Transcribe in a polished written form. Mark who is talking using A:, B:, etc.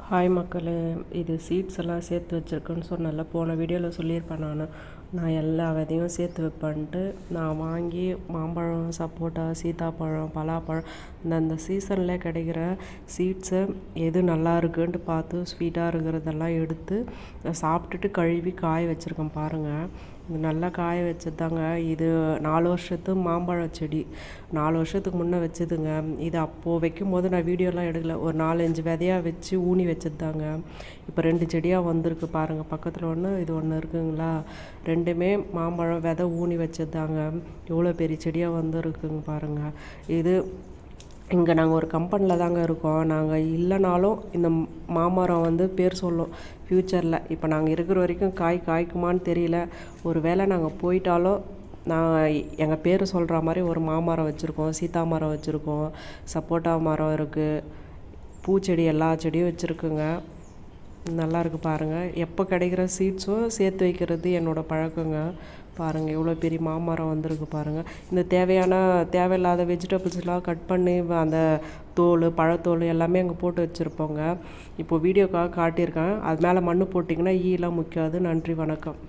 A: Hi மக்களே, இது seeds எல்லாம் சேர்த்து வச்சுருக்கேன்னு சொன்னல, போன வீடியோவில் சொல்லியிருப்பேன். நான் எல்லா விதையும் சேர்த்து வைப்பேன்ட்டு நான் வாங்கி மாம்பழம், சப்போட்டா, சீத்தாப்பழம், பலாப்பழம் அந்த சீசனில் கிடைக்கிற சீட்ஸை எது நல்லா இருக்குன்ட்டு பார்த்து ஸ்வீட்டாக இருக்கிறதெல்லாம் எடுத்து சாப்பிட்டுட்டு கழுவி காய வச்சுருக்கேன் பாருங்கள். இது நல்லா காய வச்சதாங்க. இது 4 வருஷத்து மாம்பழ செடி, 4 வருஷத்துக்கு முன்னே வச்சதுங்க. இது அப்போது வைக்கும் போது நான் வீடியோலாம் எடுக்கல, ஒரு 4-5 விதையாக வச்சு ஊனி வச்சதுதாங்க. இப்போ 2 செடியாக வந்திருக்கு பாருங்கள். பக்கத்தில் ஒன்று, இது ஒன்று இருக்குங்களா. ரெண்டுமே மாம்பழம் விதை ஊனி வச்சதுதாங்க. எவ்வளோ பெரிய செடியாக வந்துருக்குங்க பாருங்கள். இது இங்கே நாங்கள் ஒரு கம்பெனியில் தாங்க இருக்கோம். நாங்கள் இல்லைனாலும் இந்த மாமரம் பேர் சொல்லும் ஃப்யூச்சரில். இப்போ நாங்கள் இருக்கிற வரைக்கும் காய்க்குமான்னு தெரியல. ஒரு வேளை நாங்கள் போயிட்டாலும் எங்கள் பேர் சொல்கிற மாதிரி ஒரு மாமரம் வச்சுருக்கோம், சீத்தா மரம் வச்சுருக்கோம், சப்போட்டா மரம் இருக்குது, பூச்செடி எல்லா செடியும் வச்சுருக்குங்க. நல்லா இருக்குது பாருங்கள். எப்போ கிடைக்கிற சீட்ஸும் சேர்த்து வைக்கிறது என்னோடய பழக்கங்க. பாருங்கள் எவ்வளோ பெரிய மாமரம் வந்திருக்கு பாருங்கள். இந்த தேவையில்லாத வெஜிடபிள்ஸ்லாம் கட் பண்ணி அந்த தோல், பழத்தோல் எல்லாமே அங்கே போட்டு வச்சுருப்போங்க. இப்போது வீடியோக்காக காட்டியிருக்கேன். அது மேலே மண் போட்டிங்கன்னா ஈலாம் முக்காது. நன்றி, வணக்கம்.